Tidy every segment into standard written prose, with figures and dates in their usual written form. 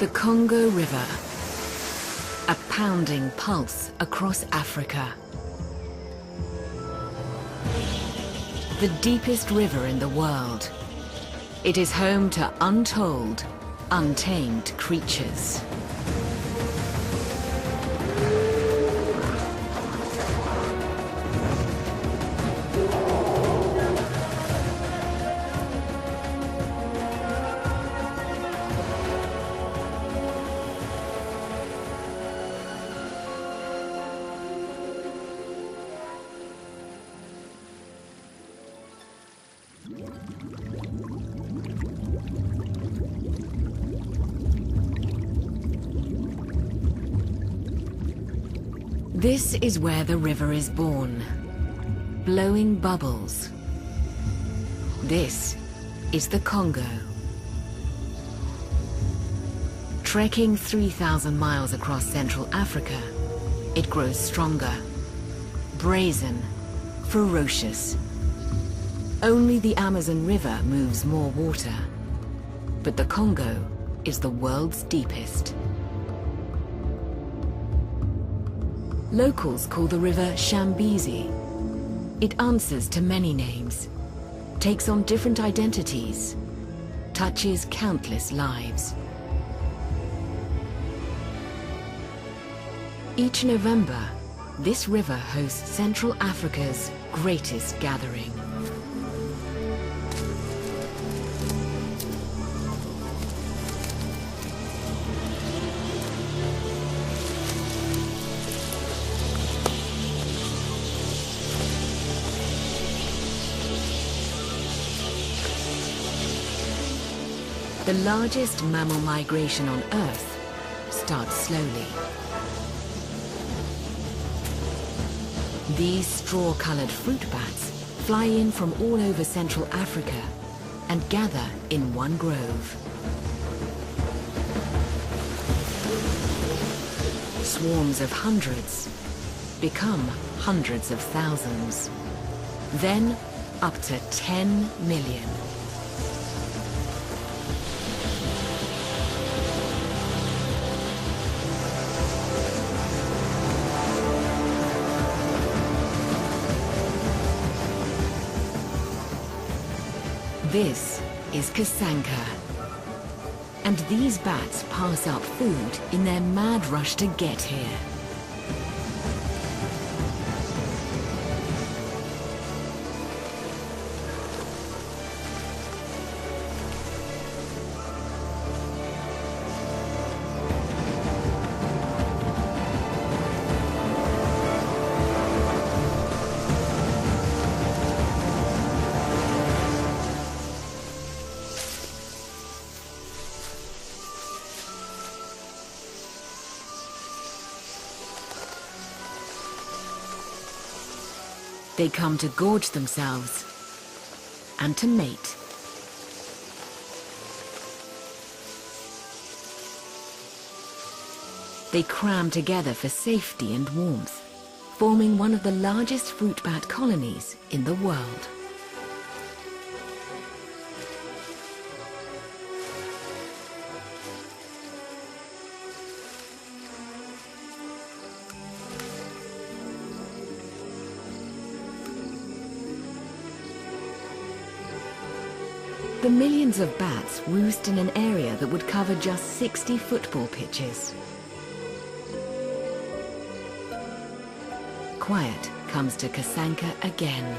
The Congo River, a pounding pulse across Africa. The deepest river in the world. It is home to untold, untamed creatures. This is where the river is born, blowing bubbles. This is the Congo. Trekking 3,000 miles across Central Africa, it grows stronger, brazen, ferocious. Only the Amazon River moves more water, but the Congo is the world's deepest. Locals call the river Shambezi. It answers to many names, takes on different identities, touches countless lives. Each November, this river hosts Central Africa's greatest gathering. The largest mammal migration on Earth starts slowly. These straw-colored fruit bats fly in from all over Central Africa and gather in one grove. Swarms of hundreds become hundreds of thousands, then up to 10 million. This is Kasanka, and these bats pass up food in their mad rush to get here. They come to gorge themselves and to mate. They cram together for safety and warmth, forming one of the largest fruit bat colonies in the world. The millions of bats roost in an area that would cover just 60 football pitches. Quiet comes to Kasanka again.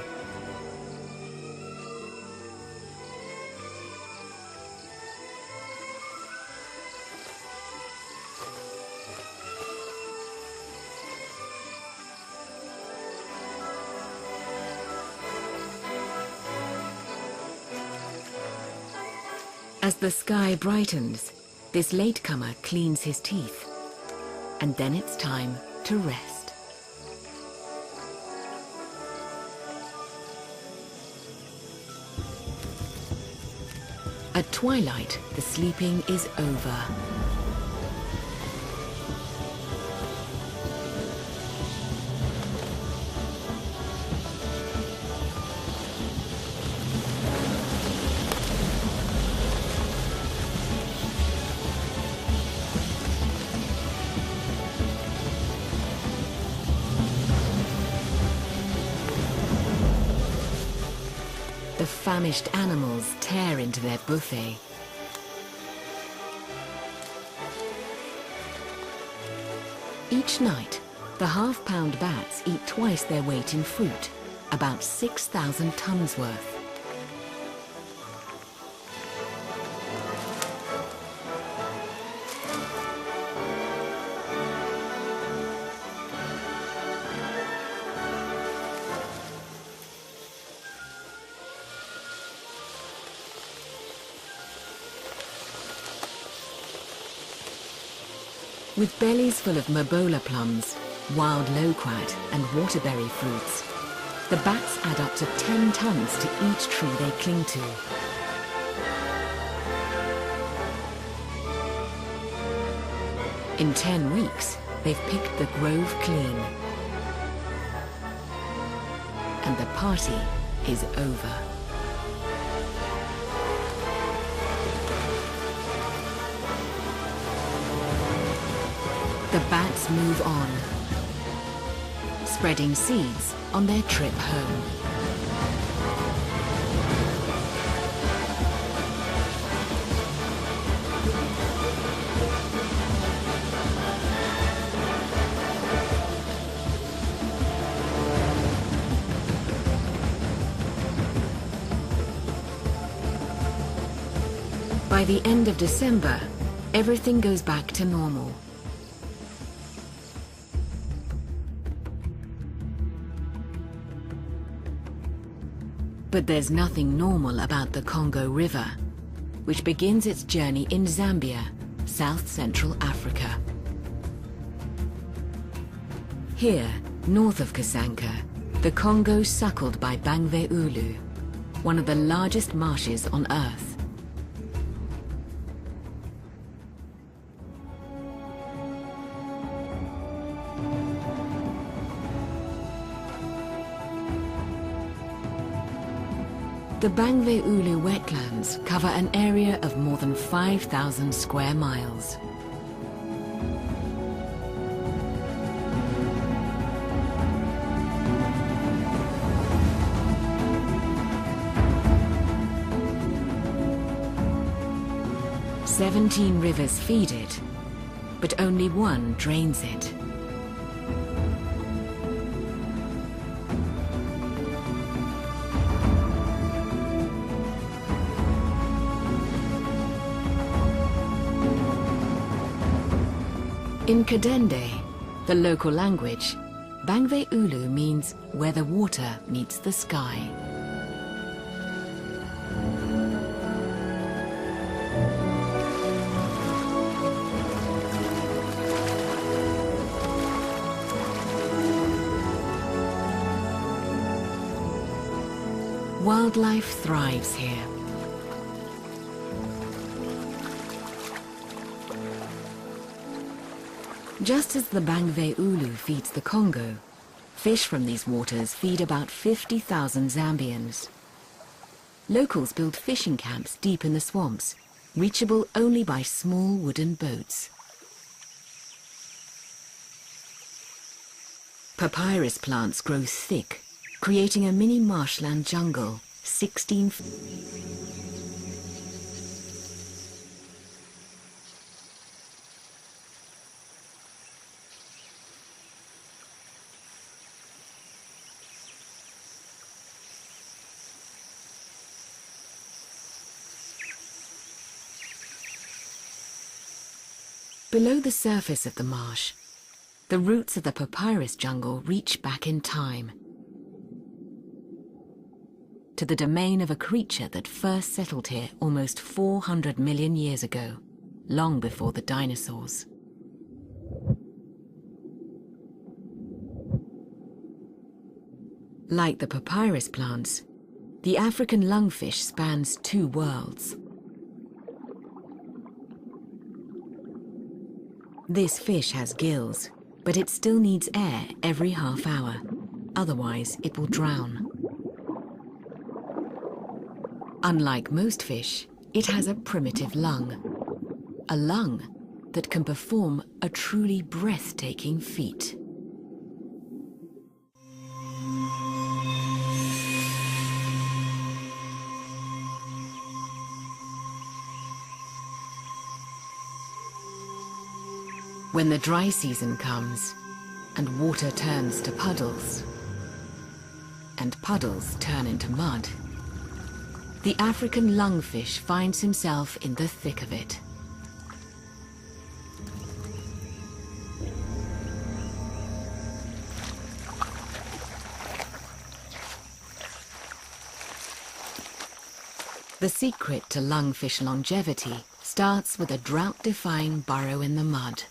As the sky brightens, this latecomer cleans his teeth, and then it's time to rest. At twilight, the sleeping is over. the famished animals tear into their buffet. Each night, the half-pound bats eat twice their weight in fruit, about 6,000 tons worth. With bellies full of mabola plums, wild loquat and waterberry fruits, the bats add up to 10 tons to each tree they cling to. In 10 weeks, they've picked the grove clean. And the party is over. The bats move on, spreading seeds on their trip home. By the end of December, everything goes back to normal. But there's nothing normal about the Congo River, which begins its journey in Zambia, south-central Africa. Here, north of Kasanka, the Congo's suckled by Bangwe-Ulu, one of the largest marshes on Earth. The Bangwe-Ulu wetlands cover an area of more than 5,000 square miles. "17 rivers feed it, but only one drains it." In Kadende, the local language, Bangwe-Ulu means where the water meets the sky. Wildlife thrives here. Just as the Bangwe-Ulu feeds the Congo, fish from these waters feed about 50,000 Zambians. Locals build fishing camps deep in the swamps, reachable only by small wooden boats. Papyrus plants grow thick, creating a mini marshland jungle, 16 feet. Below the surface of the marsh, the roots of the papyrus jungle reach back in time to the domain of a creature that first settled here almost 400 million years ago, long before the dinosaurs. Like the papyrus plants, the African lungfish spans two worlds. This fish has gills, but it still needs air every half hour. Otherwise, it will drown. Unlike most fish, it has a primitive lung. A lung that can perform a truly breathtaking feat. When the dry season comes, and water turns to puddles, and puddles turn into mud, the African lungfish finds himself in the thick of it. The secret to lungfish longevity starts with a drought-defying burrow in the mud.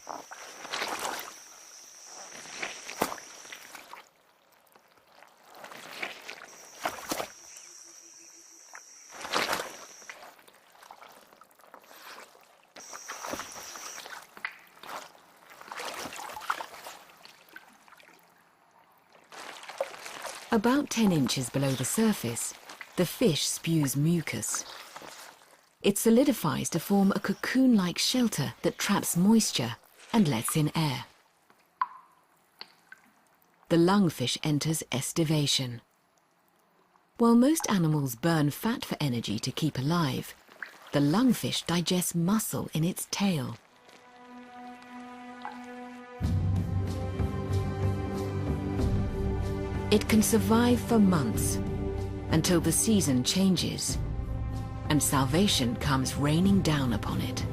About 10 inches below the surface, the fish spews mucus. It solidifies to form a cocoon-like shelter that traps moisture and lets in air. The lungfish enters estivation. While most animals burn fat for energy to keep alive, the lungfish digests muscle in its tail. It can survive for months, until the season changes, and salvation comes raining down upon it.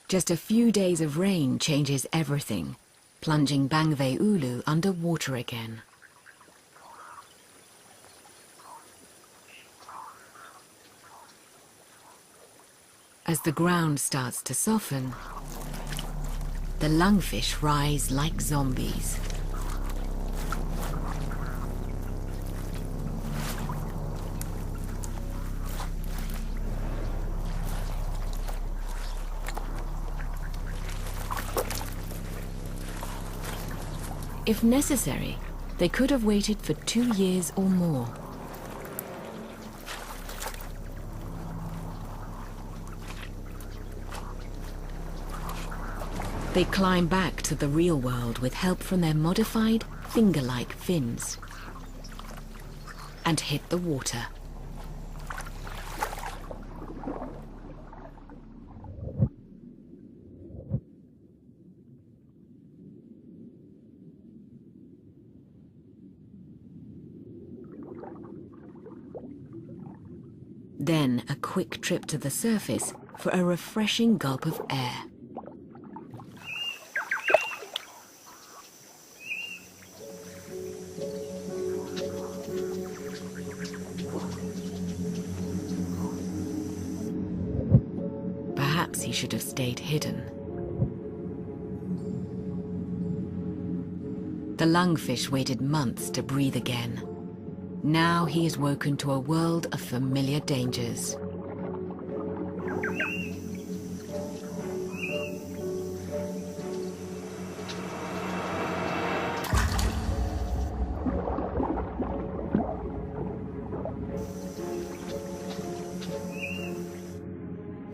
Just a few days of rain changes everything, plunging Bangvei Ulu under water again. As the ground starts to soften, the lungfish rise like zombies. If necessary, they could have waited for 2 years or more. They climb back to the real world with help from their modified, finger-like fins, and hit the water. Then a quick trip to the surface for a refreshing gulp of air. Perhaps he should have stayed hidden. The lungfish waited months to breathe again. Now he is woken to a world of familiar dangers.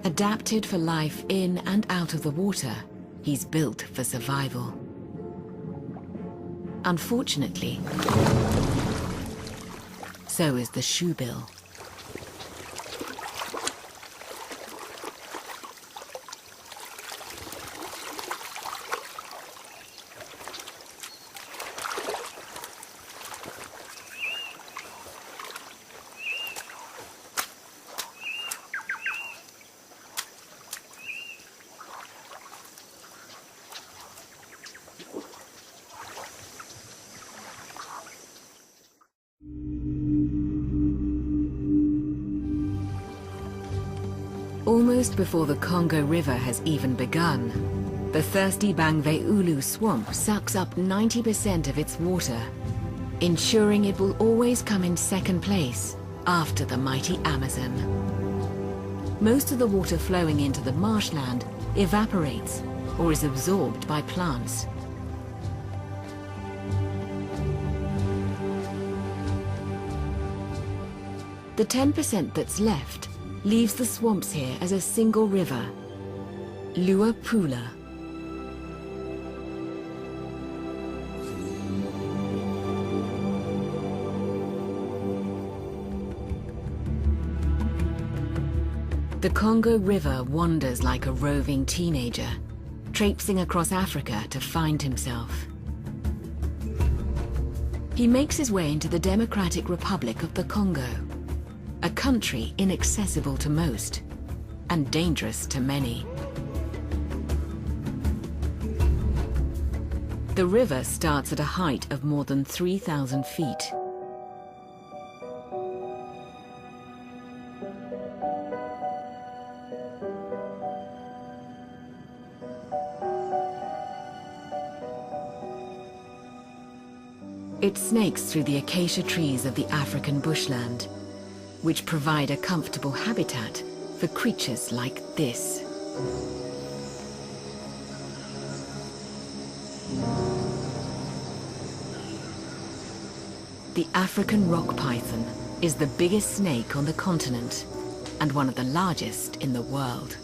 Adapted for life in and out of the water, he's built for survival. Unfortunately, so is the shoebill. Almost before the Congo River has even begun, the thirsty Bangvei Ulu swamp sucks up 90% of its water, ensuring it will always come in second place after the mighty Amazon. Most of the water flowing into the marshland evaporates or is absorbed by plants. The 10% that's left leaves the swamps here as a single river, Luapula. The Congo River wanders like a roving teenager, traipsing across Africa to find himself. He makes his way into the Democratic Republic of the Congo, a country inaccessible to most and dangerous to many. The river starts at a height of more than 3,000 feet. It snakes through the acacia trees of the African bushland, which provide a comfortable habitat for creatures like this. The African rock python is the biggest snake on the continent and one of the largest in the world.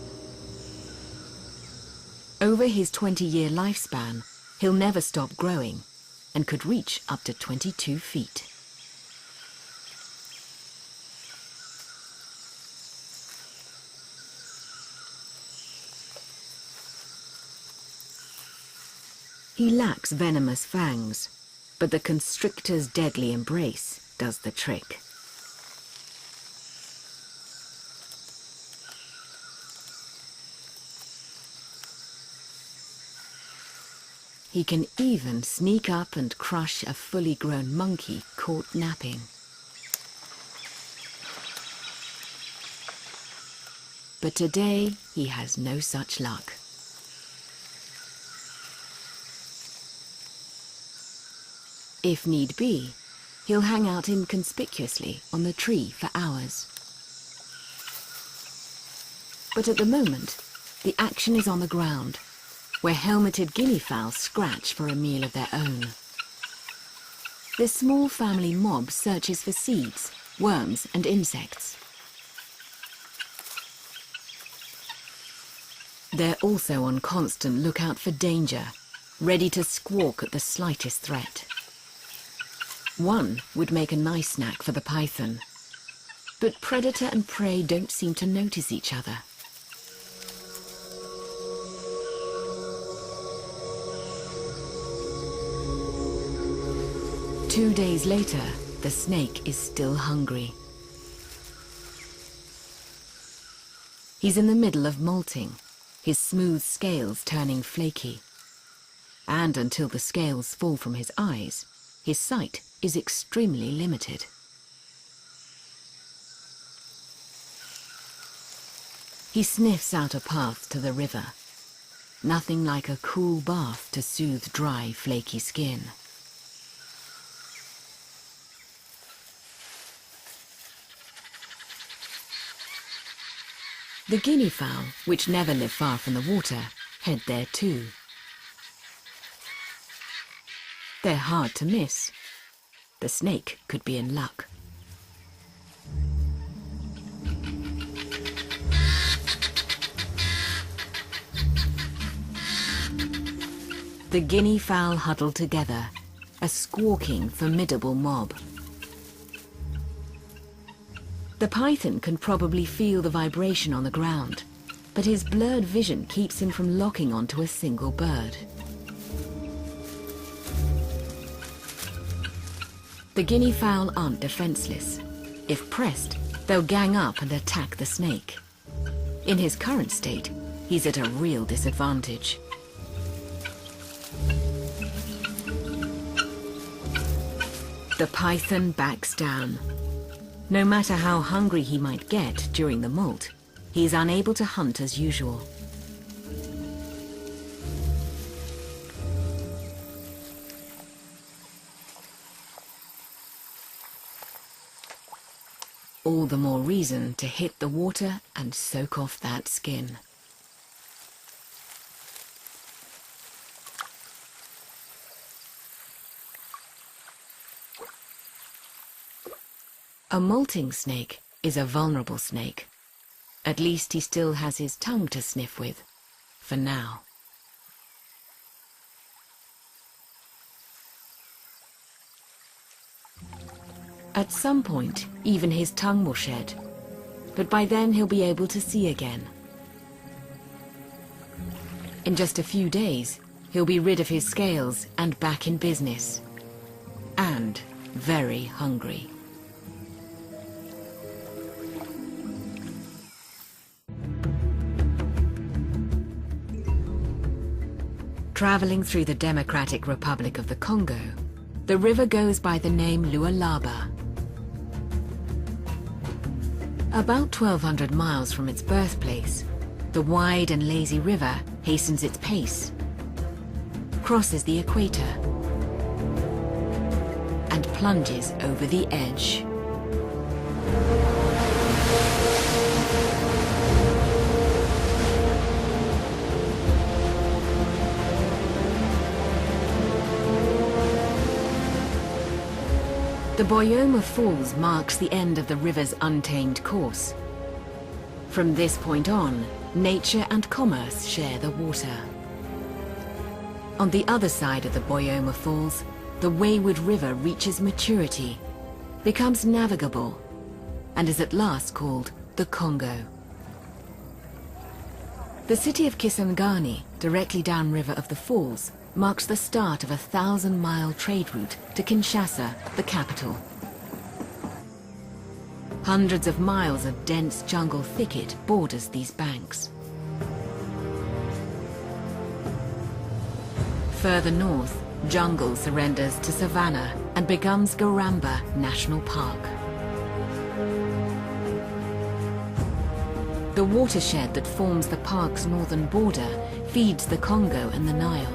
Over his 20-year lifespan, he'll never stop growing and could reach up to 22 feet. He lacks venomous fangs, but the constrictor's deadly embrace does the trick. He can even sneak up and crush a fully grown monkey caught napping. But today, he has no such luck. If need be, he'll hang out inconspicuously on the tree for hours. But at the moment, the action is on the ground, where helmeted guinea fowls scratch for a meal of their own. This small family mob searches for seeds, worms, and insects. They're also on constant lookout for danger, ready to squawk at the slightest threat. One would make a nice snack for the python, but predator and prey don't seem to notice each other. Two days later, the snake is still hungry. He's in the middle of molting, his smooth scales turning flaky. And until the scales fall from his eyes, his sight is extremely limited. He sniffs out a path to the river. Nothing like a cool bath to soothe dry, flaky skin. The guinea fowl, which never live far from the water, head there too. They're hard to miss. The snake could be in luck. The guinea fowl huddle together, a squawking, formidable mob. The python can probably feel the vibration on the ground, but his blurred vision keeps him from locking onto a single bird. The guinea fowl aren't defenseless. If pressed, they'll gang up and attack the snake. In his current state, he's at a real disadvantage. The python backs down. No matter how hungry he might get during the molt, he's unable to hunt as usual. all the more reason to hit the water and soak off that skin. A molting snake is a vulnerable snake. At least he still has his tongue to sniff with, for now. At some point, even his tongue will shed, but by then he'll be able to see again. In just a few days, he'll be rid of his scales and back in business. And very hungry. Traveling through the Democratic Republic of the Congo, the river goes by the name Lualaba. About 1,200 miles from its birthplace, the wide and lazy river hastens its pace, crosses the equator, and plunges over the edge. The Boyoma Falls marks the end of the river's untamed course. From this point on, nature and commerce share the water. On the other side of the Boyoma Falls, the wayward river reaches maturity, becomes navigable, and is at last called the Congo. The city of Kisangani, directly downriver of the falls, marks the start of a 1,000-mile trade route to Kinshasa, the capital. Hundreds of miles of dense jungle thicket borders these banks. Further north, jungle surrenders to savanna and becomes Garamba National Park. The watershed that forms the park's northern border feeds the Congo and the Nile.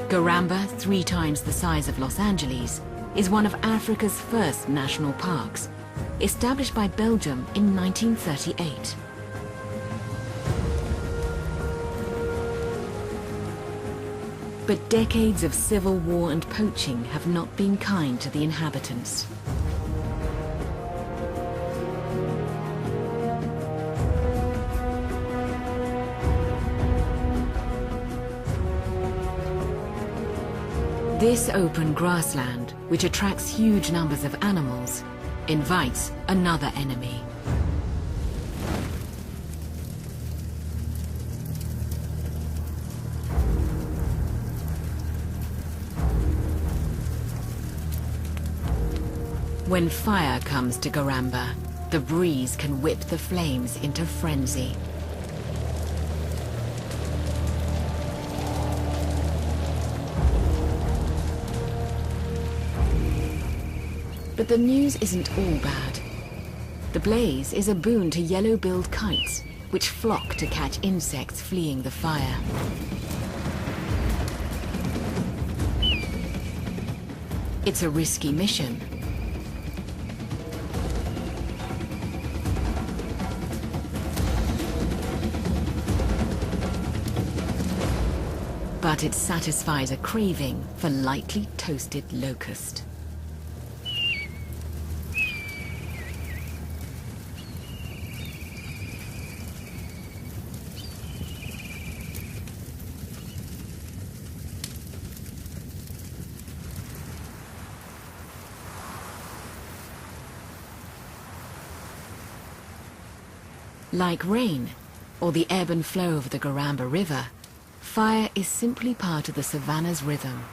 Garamba, 3 times the size of Los Angeles, is one of Africa's first national parks, established by Belgium in 1938. But decades of civil war and poaching have not been kind to the inhabitants. This open grassland, which attracts huge numbers of animals, invites another enemy. When fire comes to Garamba, the breeze can whip the flames into frenzy. But the news isn't all bad. The blaze is a boon to yellow-billed kites, which flock to catch insects fleeing the fire. It's a risky mission. But it satisfies a craving for lightly toasted locust. Like rain, or the ebb and flow of the Garamba River, fire is simply part of the savanna's rhythm.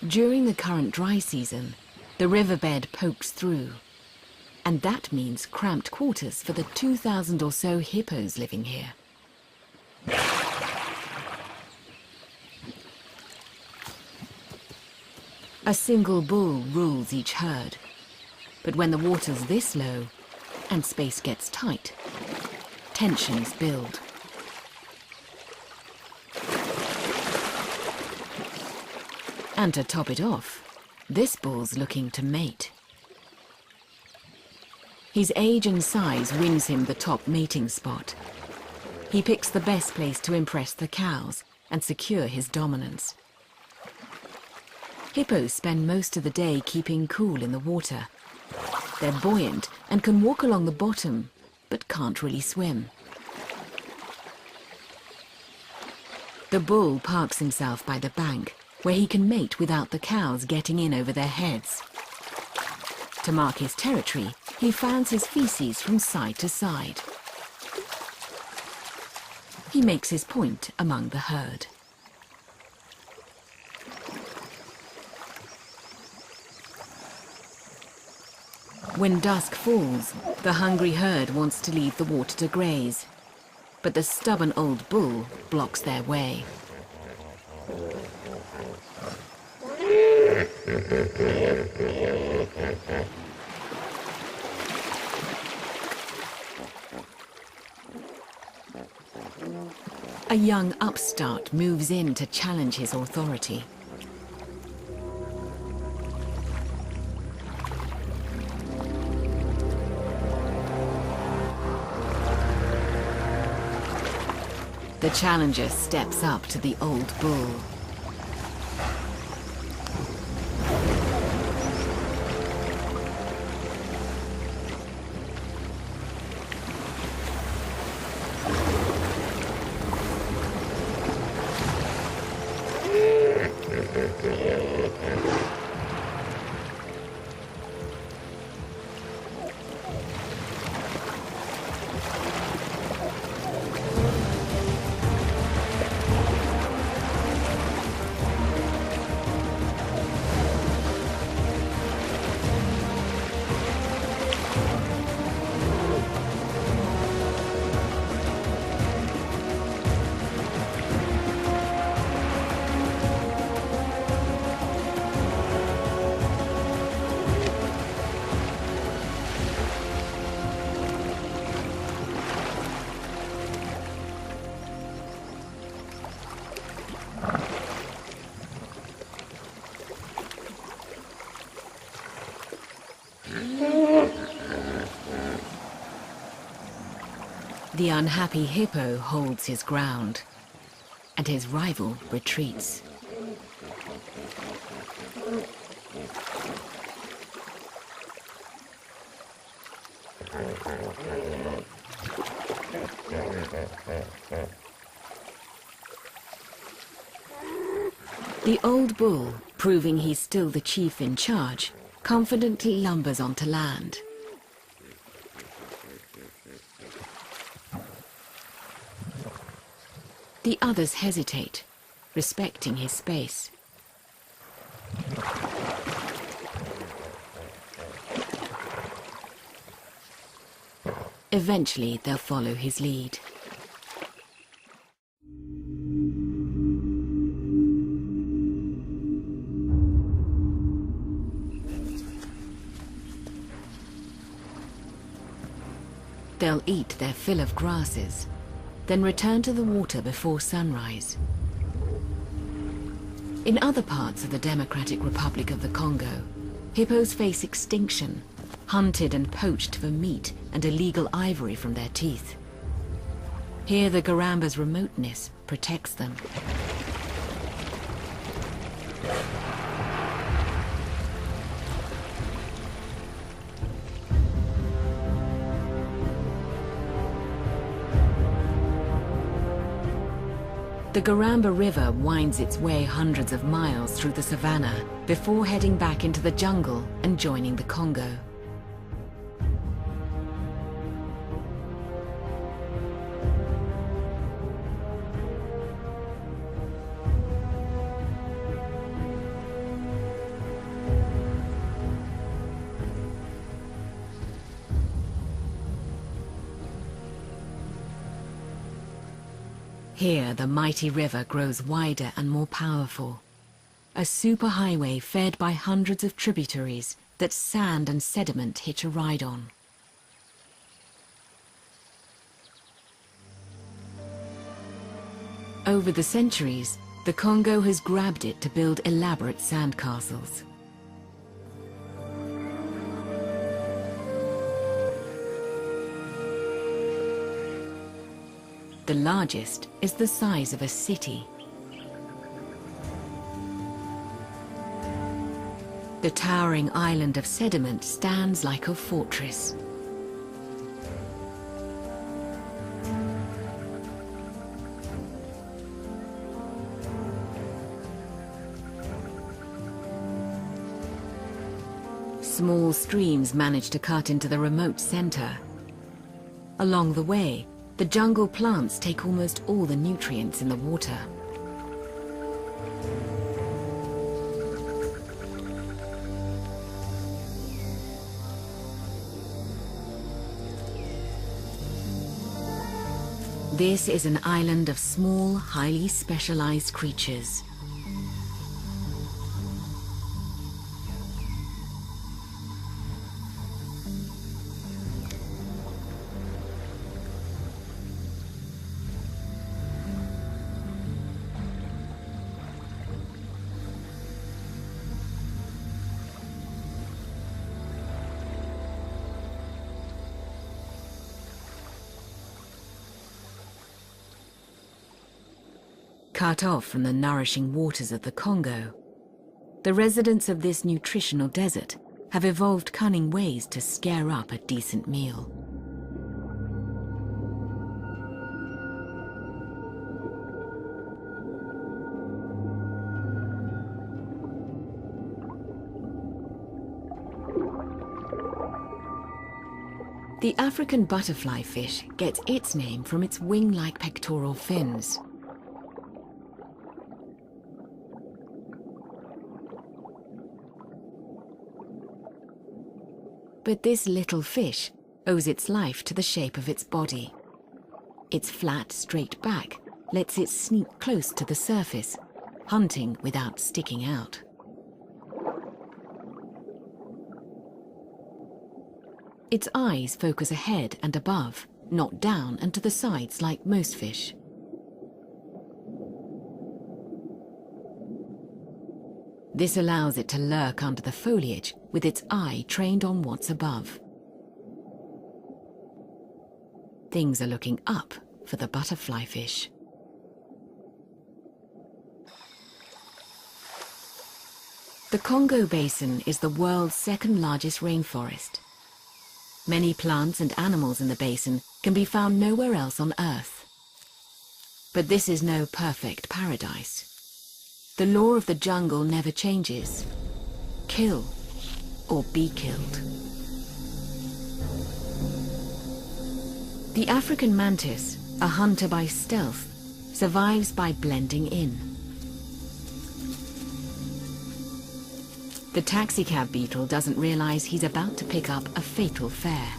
During the current dry season, the riverbed pokes through, and that means cramped quarters for the 2,000 or so hippos living here. A single bull rules each herd, but when the water's this low and space gets tight, tensions build. And to top it off, this bull's looking to mate. His age and size wins him the top mating spot. He picks the best place to impress the cows and secure his dominance. Hippos spend most of the day keeping cool in the water. They're buoyant and can walk along the bottom, but can't really swim. The bull parks himself by the bank, where he can mate without the cows getting in over their heads. To mark his territory, he fans his feces from side to side. He makes his point among the herd. When dusk falls, the hungry herd wants to leave the water to graze, but the stubborn old bull blocks their way. A young upstart moves in to challenge his authority. The challenger steps up to the old bull. The unhappy hippo holds his ground, and his rival retreats. The old bull, proving he's still the chief in charge, confidently lumbers onto land. The others hesitate, respecting his space. Eventually, they'll follow his lead. They'll eat their fill of grasses, then return to the water before sunrise. In other parts of the Democratic Republic of the Congo, hippos face extinction, hunted and poached for meat and illegal ivory from their teeth. Here the Garamba's remoteness protects them. The Garamba River winds its way hundreds of miles through the savannah before heading back into the jungle and joining the Congo. Here, the mighty river grows wider and more powerful. A superhighway fed by hundreds of tributaries that sand and sediment hitch a ride on. Over the centuries, The Congo has grabbed it to build elaborate sandcastles. The largest is the size of a city. The towering island of sediment stands like a fortress. Small streams manage to cut into the remote center. Along the way, the jungle plants take almost all the nutrients in the water. This is an island of small, highly specialized creatures. Cut off from the nourishing waters of the Congo, the residents of this nutritional desert have evolved cunning ways to scare up a decent meal. The African butterfly fish gets its name from its wing-like pectoral fins. But this little fish owes its life to the shape of its body. Its flat, straight back lets it sneak close to the surface, hunting without sticking out. Its eyes focus ahead and above, not down and to the sides like most fish. This allows it to lurk under the foliage with its eye trained on what's above. Things are looking up for the butterfly fish. The Congo Basin is the world's second largest rainforest. Many plants and animals in the basin can be found nowhere else on Earth. But this is no perfect paradise. The law of the jungle never changes. Kill or be killed. The African mantis, a hunter by stealth, survives by blending in. The taxicab beetle doesn't realize he's about to pick up a fatal fare.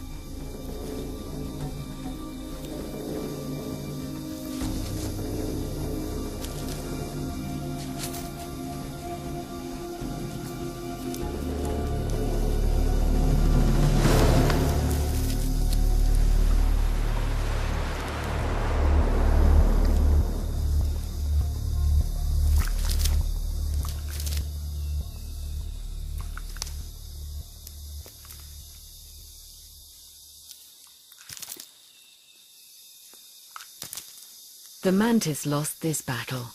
The mantis lost this battle,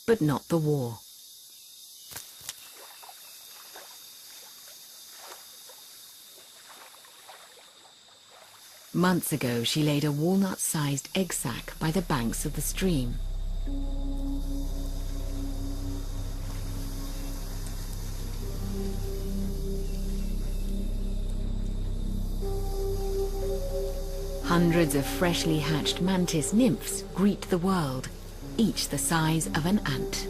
but not the war. Months ago, she laid a walnut-sized egg sac by the banks of the stream. Hundreds of freshly hatched mantis nymphs greet the world, each the size of an ant.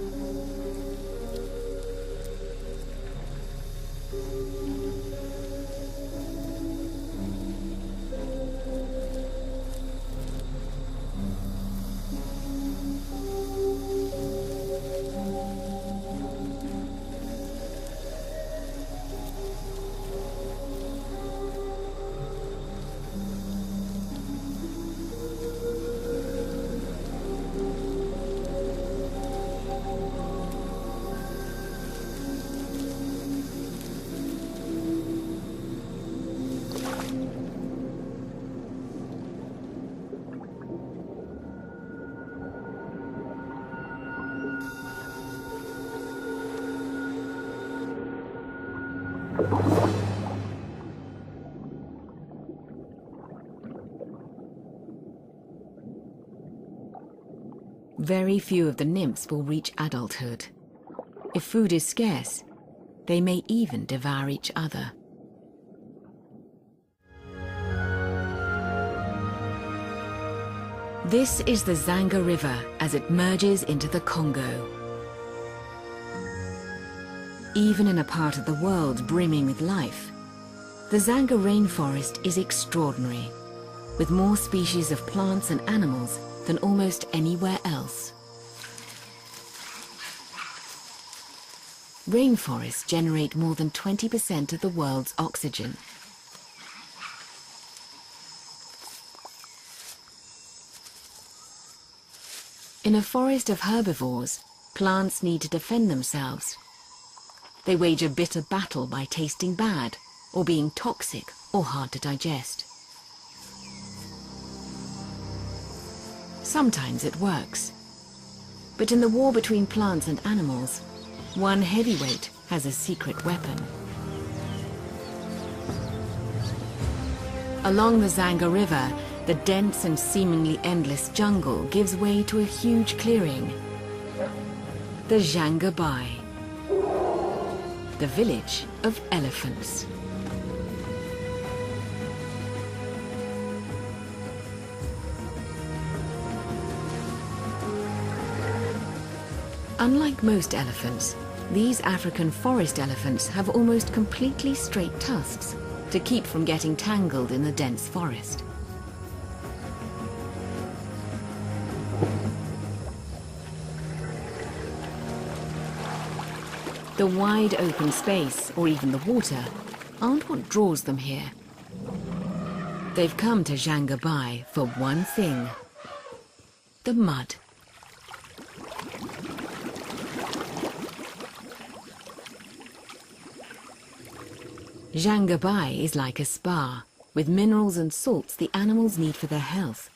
Very few of the nymphs will reach adulthood. If food is scarce, they may even devour each other. This is the Zanga River as it merges into the Congo. Even in a part of the world brimming with life, the Zanga rainforest is extraordinary, with more species of plants and animals than almost anywhere else. Rainforests generate more than 20% of the world's oxygen. In a forest of herbivores, plants need to defend themselves. They wage a bitter battle by tasting bad, or being toxic or hard to digest. Sometimes it works. But in the war between plants and animals, one heavyweight has a secret weapon. Along the Zanga River, the dense and seemingly endless jungle gives way to a huge clearing. The Zhangabai, the village of elephants. Unlike most elephants, these African forest elephants have almost completely straight tusks to keep from getting tangled in the dense forest. The wide open space, or even the water, aren't what draws them here. They've come to Zhangabai for one thing: the mud. Zhangabai is like a spa, with minerals and salts the animals need for their health,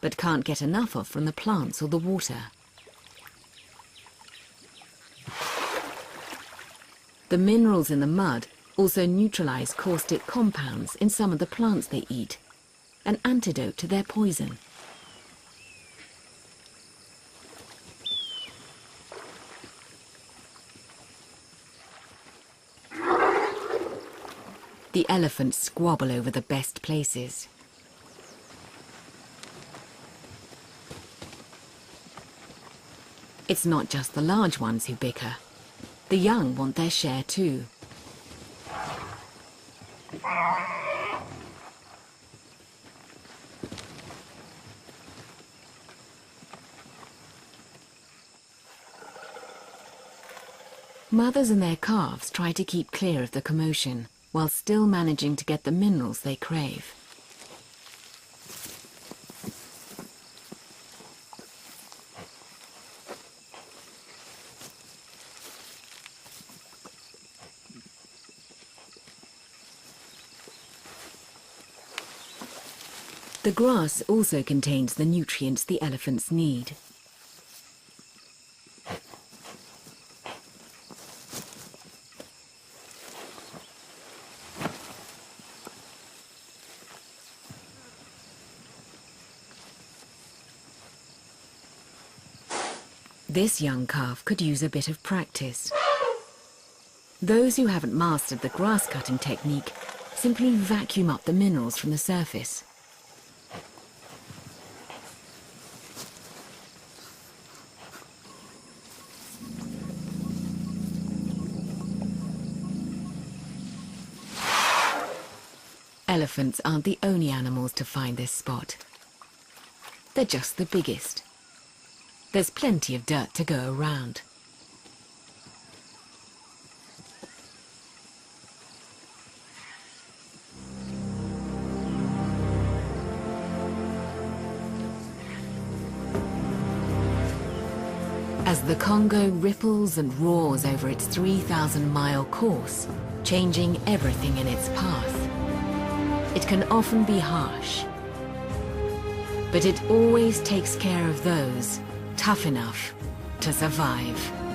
but can't get enough of from the plants or the water. The minerals in the mud also neutralize caustic compounds in some of the plants they eat, an antidote to their poison. The elephants squabble over the best places. It's not just the large ones who bicker. The young want their share too. Mothers and their calves try to keep clear of the commotion, while still managing to get the minerals they crave. The grass also contains the nutrients the elephants need. This young calf could use a bit of practice. Those who haven't mastered the grass cutting technique simply vacuum up the minerals from the surface. Elephants aren't the only animals to find this spot. They're just the biggest. There's plenty of dirt to go around. As the Congo ripples and roars over its 3,000-mile course, changing everything in its path, it can often be harsh. But it always takes care of those tough enough to survive.